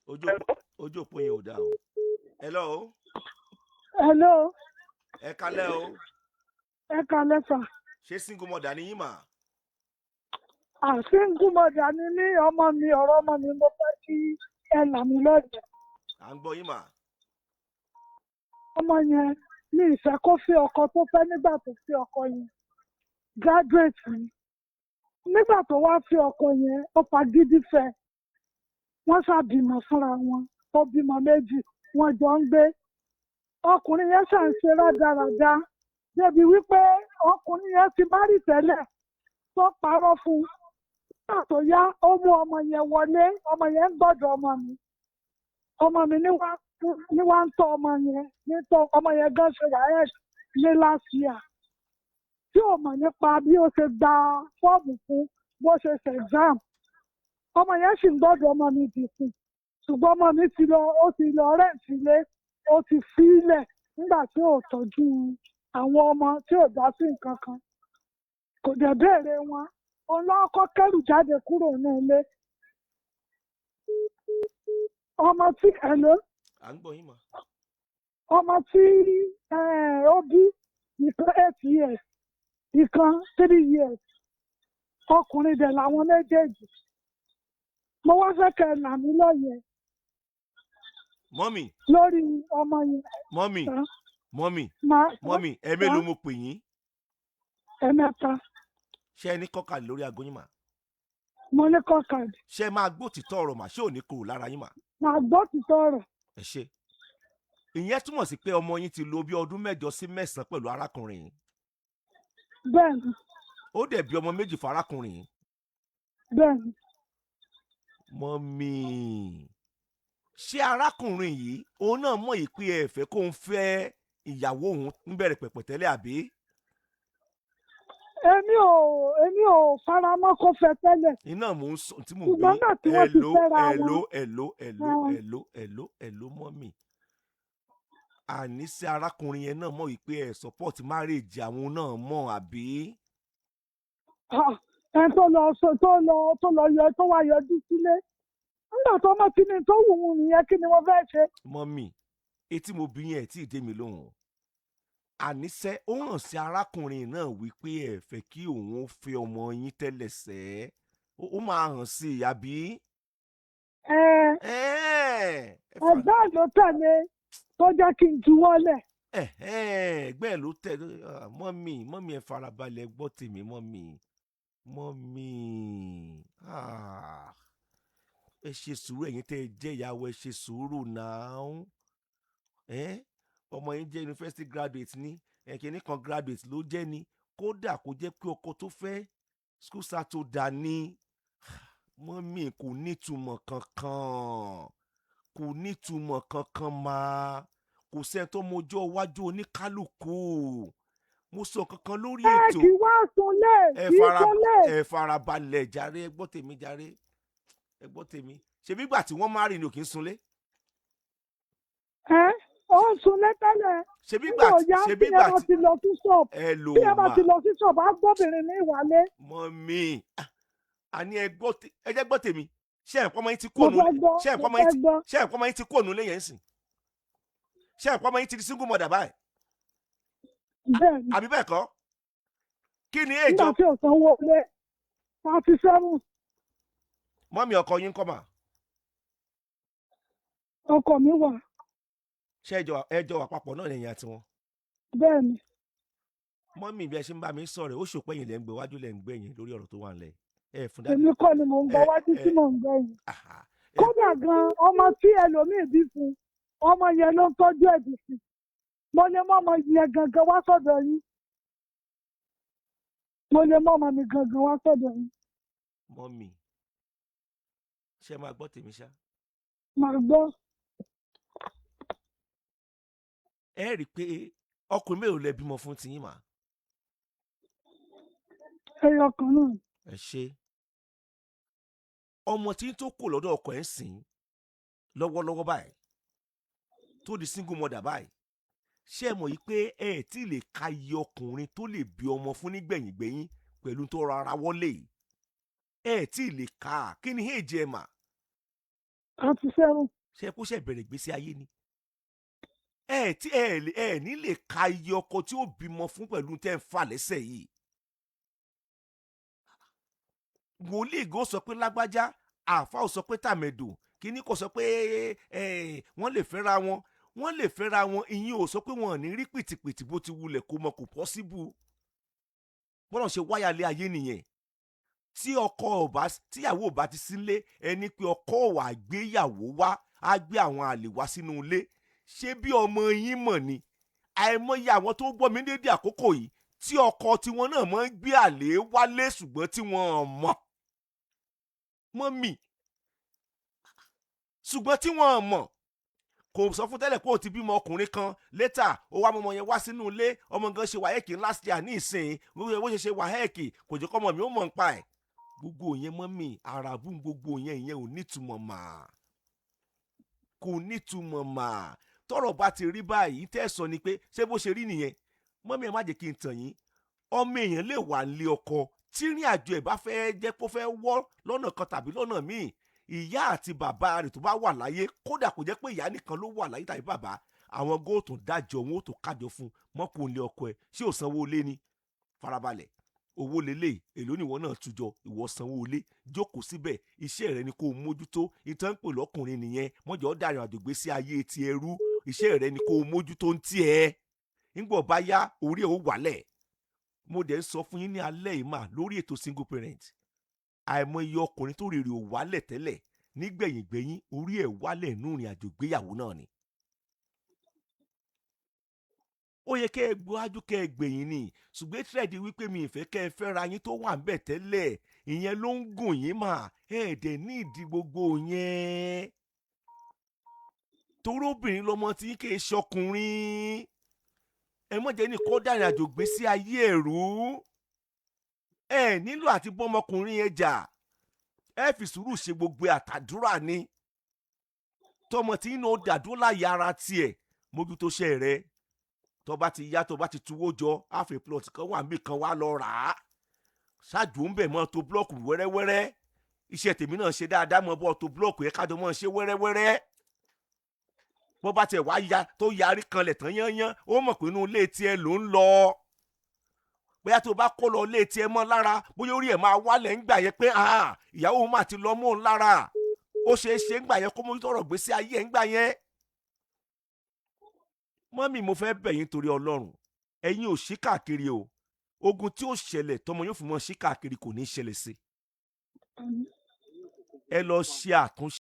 ojú òpó yẹn ò dá o. Hello. Hello. Ẹ kalẹ́ o. Ẹ kalẹ́ sà. Ṣé single mother ni yín mà? Single mother ni mí, ọmọ mi, ọ̀rọ̀ ọmọ mi mo fẹ́ kí ẹ là mí lọ́yẹ̀. À ń gbọ́ yín mà. Ọmọ yẹn ní ìfẹ́ kó fi ọkọ tó fẹ́ nígbà tó fi ọkọ yẹn. Graduate ni. Nígbà tó wá fi ọkọ yẹn, ó fagídí fẹ́. Wọ́n ṣàbímọ fúnra wọn. Ó bímọ méjì. Wọ́n jọ ń gbé. Ọkùnrin yẹn ṣàn ṣe rádaràda. Débi wípé ọkùnrin yẹn ti márì tẹ́lẹ̀ tó parọ́ fún un. Nígbà tó yá, ó mú ọmọ yẹn wọlé. Ọmọ yẹn ń gbọ́dọ̀ ọmọ mi. Ọmọ mi ní wá ń tọ́ ọmọ yẹn. Nítorí ọmọ yẹn gan ṣe wáyé ní last year. Tí ò mọ̀ nípa bí ó ṣe gba fọ́ọ̀mù fún bó ṣe ṣe exam. Ọmọ yẹn sì ń gbọ́dọ̀ ọmọ mi dìsìn. Ṣùgbọ́n ọmọ mi ó ti lọ rent ilé. Ó ti fílẹ̀ nígbà tí ò tọ́jú àwọn ọmọ tí ò dá sí nǹkan kan. Kò dẹ̀ béèrè wọn. Òun ló kọ́ kẹ́rù jáde kúrò ní ilé. Ọmọ tí hello. À ń gbọ́ yín mà. Ọmọ tí ó bí ìkan 8 years, ìkan 3 years. Ọkùnrin dẹ̀ làwọn méjèèjì. Mo wá fẹ́ kẹ́ ẹ là mí lọ́yẹ̀. Mọ́mì. Lórí ọmọ yẹn. Mọ́mì, ẹ mélòó mo pè yín? Ẹ̀mẹ́ta. Ṣé ẹ ní kọ́kàdì lórí aago yín mà? Mo ní kọ́kàdì. Ṣé ẹ máa gbọ́ òtítọ́ ọ̀rọ̀ mà? Ṣé ò ní kúrò lára yín mà? Màá gbọ́ òtítọ́ ọ̀rọ̀. Ẹ ṣé. Ìyẹn túmọ̀ sí pé ọmọ yín ti lò bí ọdún 8 sí 9 pẹ̀lú arákùnrin yìí. Bẹ́ẹ̀ni. Ó dẹ̀ bí ọmọ 2 fún arákùnrin yìí. Bẹ́ẹ̀ni. Mọ́mì, ṣé arákùnrin yìí òun náà mọ̀ yìí pé ẹ fẹ́ kó ń fẹ́ ìyàwó òun níbẹ̀rẹ̀ pẹ̀pẹ̀ tẹ́lẹ̀ àbí? Èmi ò faramọ́ kó fẹ́ tẹ́lẹ̀. Iná mò ń sọ tí mò ń bí. Ṣùgbọ́n náà tí wọ́n ti fẹ́ra wọn. Hello mọ́mì. Àníṣe arákùnrin yẹn náà mọ̀ wípé ẹ support marriage àwọn náà mọ̀ àbí? Ẹ tó wá yọjú sílé. Nígbà tó mọ̀ kí ni tó wù ú nìyẹn, kí ni wọ́n fẹ́ ṣe. Mọ́mì, etí mo bí yẹn tí ì dé mi lóhùn. Àníṣe ó hàn sí arákùnrin náà wípé ẹ fẹ́ kí òun fẹ́ ọmọ yín tẹ́lẹ̀ sẹ́. Ó máa hàn sí i àbí? Ẹgbẹ́ ló tẹ̀lé tó jẹ́ kí n juwọ́lẹ̀. Ẹgbẹ́ ló tẹ̀lé. Mọ́mì ẹ farabalẹ̀ gbọ́ tèmi mọ́mì. Ẹ ṣe sùúrù, ẹ̀yin tẹ́ ẹ jẹ́ ìyàwó, ẹ ṣe sùúrù náà. Ọmọ yín jẹ́ university graduate ní ẹ̀kíní kan graduate ló jẹ́ ni, kódà kó jẹ́ pé ọkọ tó fẹ́ school start tó dà ní. Mọ́mì kò nítumọ̀ kankan máa. Kò sẹ́ni tó mọjọ́ iwájú oníkálukú. Mo sọ kankan lórí ètò. Kí wá sunlé kí sunlé. Ẹ farabalẹ̀ jàre, ẹ gbọ́ tèmi jàre, ẹ gbọ́ tèmi. Ṣebí ìgbà tí wọ́n máa rìn ní òkè ń sunlé? Ó ń sunlé tẹ́lẹ̀. Ṣebí ìgbà tí bí ẹ bá ti lọ sí ṣọ́ọ̀bù. Hello bí ẹ bá ma. ti lọ sí ṣọ́ọ̀bù á gbọ́bìnrin ní ìwálé. Mọ́mì, àní ẹ jẹ́ gbọ́ tèmi. Ṣé ẹ̀pọ̀ ọmọ yín ti kú ònú? Ṣé ẹ̀pọ̀ ọmọ yín ti kú ònú lẹ́yìn ẹ̀sìn? Ṣé ẹ̀pọ̀ ọmọ yín ti di single mother báyìí? Bẹ́ẹ̀ni. Àbí bẹ́ẹ̀ kọ́? Kí ni èjọ? Nígbà tí ò sanwó ilé 37. Mọ́mì, ọkọ yín kọ́ mà? Ọkọ mi wà. Ṣé ẹjọ́ wà papọ̀ náà lẹ́yìn àti wọn? Bẹ́ẹ̀ni. Mọ́mì, bí ẹ ṣe ń bá mi sọ̀rọ̀, ó ṣòpẹ́ yìí lẹ́ ń gbé wájú lẹ́ ń gbé yín lórí ọ̀rọ̀ tó wà nílẹ̀. Èmi kọ́ ni mò ń gbọ́ wájú tí mò ń gbẹ́ yìí. Kódà gan ọmọ tí ẹlòmíì bí fún ọmọ yẹn ló ń tọ́jú ẹ̀dùn sí. Mo lè mọ ọmọ yẹn gangan wá sọ́dọ̀ yín. Mo lè mọ ọmọ mi gangan wá sọ́dọ̀ yín. Mọ́mì, ṣé máa gbọ́ tèmi ṣá? Màá gbọ́. Ẹ rí i pé ọkùnrin mélòó lẹ bímọ fún tiyín mà? Ẹyọ kan náà. Ẹ ṣé. Ọmọ tí tó kò lọ́dọ̀ ọkọ ẹ̀ ń sìn lọ́wọ́lọ́wọ́ báyìí tó di single mother báyìí. Ṣé ẹ mọ̀ yìí pé ẹ tí lè ka iye ọkùnrin tó lè bí ọmọ fún nígbẹ̀yìngbẹ̀yìn pẹ̀lú tó rárá wọlé? Ẹ tí lè ka. Kí ni èjì ẹ mà? àti sẹ́rùn. ṣe kó ṣe bẹ̀rẹ̀ ìgbésí ayé ni. ẹ ní lè ka iye ọkọ tí ó bímọ fún pẹ̀lú tẹ́ ń fà lẹ́sẹ̀ yìí. wòlíì gan sọ pé lágbájá, àáfà ò sọ pé tàmẹ̀dò, kíní kò sọ pé wọ́n lè fẹ́ra wọn. wọ́n lè fẹ́ra wọn, ìyẹn ò sọ pé wọn ò ní rí pìtìpìtì bó ti wulẹ̀ kó mọ, kò pọ́síbù. bọ́lá ṣe wáyàlé ayé nìyẹn. tíyàwó ò bá ti sílé, ẹni pé ọkọ wà gbéyàwó wá, á gbé àwọn àlè wá sínú ilé. ṣé bí ọmọ yín mọ̀ ni? àìmọye àwọn tó gbọ́ mi dédé àkókò yìí tí ọkọ tiwọn náà máa ń gbé àlè wálé ṣùgbọ́n tí wọ́n mọ̀. mọ́mì, ṣùgbọ́n tí wọ́n mọ̀. kò sọ fún tẹ́lẹ̀ pé ó ti bímọ ọkùnrin kan, létà ó wá mọ́mọ yẹn wá sínú ilé, ọmọ gan ṣe wáhẹ́ẹ̀kì last year ní ìsìn, bó ṣe wáhẹ́ẹ̀kì kò jẹ́ kọ́mọ mi ó mọ̀ ń pa ẹ̀. gbogbo yẹn mọ́mì, àràbù gbogbo yẹn ìyẹn ò nítumọ̀ mà. kò nítumọ̀ mà. tọ́rọ̀ bá ti rí báyìí tẹ́ ẹ sọ ni pé ṣé bó ṣe rí nìyẹn. mọ́mì, ẹ má jẹ́ kí n tàn yín. ọmọ èèyàn lè wà lé ọkọ tí ìrìn àjò ẹ̀ bá fẹ́ jẹ́ kó fẹ́ wọ́ lọ́nà kan tàbí lọ́nà míì. ìyá àti bàbá rẹ̀ tó bá wà láyé, kódà kò jẹ́ pé ìyá nìkan ló wà láyé tàbí bàbá, àwọn góòtù dájọ́ wọn ó tó kájọ fún mọ́kùnrin ọkọ ẹ̀. ṣé ò sanwó ilé ni? farabalẹ̀, owó lélẹ̀, èló nìwọ náà tújọ, ìwọ sanwó ilé, jókòó síbẹ̀, iṣẹ́ rẹ ni kó o mójútó. ìtàn ń pè lọ́kùnrin nìyẹn, mọ́jọ́ dàrin àjògbé sí ayé ti ẹrú. iṣẹ́ rẹ ni kó o mójútó ń tiẹ̀. nígbà bá yá, orí ẹ̀ ó wálẹ̀. mo dẹ̀ ń sọ fún yín ní alẹ́ yìí mà lórí ètò single parent. àìmọye ọkùnrin tó rèrè ò wálẹ̀ tẹ́lẹ̀, nígbẹ̀yìngbẹ̀yìn orí ẹ̀ wálẹ̀ nú ìrìn àjò ìgbéyàwó náà ni. ó yẹ kẹ́ ẹ gbájú kẹ́ ẹ gbẹ̀yìn ni, ṣùgbọ́n tírẹ̀dì wípé mi ìfẹ́ kẹ́ ẹ fẹ́ra yín tó wà ń bẹ̀ tẹ́lẹ̀, ìyẹn ló ń gùn yín mà. ẹ̀ẹ́dẹ̀ ní ìdí gbogbo yẹn. torí obìnrin lọmọ tí kì í ṣọkùnrin. ẹ mọ̀ jẹ́ ní kó dàrin àjò gbé sí ayé ẹ̀rú. ẹ nílò àti bọ́mọkùnrin yẹn jà. ẹ fi sùúrù ṣe gbogbo àtàdúrà ni. tọmọ tí inú dàdúrà láyé ara tiẹ̀, mójútó ṣẹ́ rẹ. tó bá ti yá, tó bá ti tuwó jọ, àfẹ plọt kan wà níbì kan wá lọ rà á. ṣáàjú ń bẹ̀ mọ́ tó búlọ́ọ̀kù wẹ́rẹ́wẹ́rẹ́. iṣẹ́ tèmi náà ṣe dáadáa mọ́ bọ́ tó búlọ́ọ̀kù yẹn kájọ mọ́ ṣe wẹ́rẹ́wẹ́rẹ́. bó bá tiẹ̀ wá ya tó yarí kanlẹ̀ tán yányán, ó mọ̀ pé inú ilé tiẹ̀ ló ń lọ. bóyá tó bá kó lọ ilé tiẹ̀ mọ́ lára, bóyá orí ẹ̀ máa wálẹ̀ ń gbà yẹn pé ìyàwó òun máa ti lọ mọ́ òun lára. ó ṣeé ṣe ń gbà yẹn kó mójútó ọ̀rọ̀ gbèsè ayé ẹ̀ ń gbà yẹn. mọ́mì, mo fẹ́ bẹ̀ yín torí Ọlọ́run, ẹ̀yin ò ṣí káàkiri o. ogun tí ó ṣẹlẹ̀ tọmọ yóò fi mọ́ ṣí káàkiri kò ní ṣẹlẹ̀ sí. ẹ lọ ṣe àtúnṣe.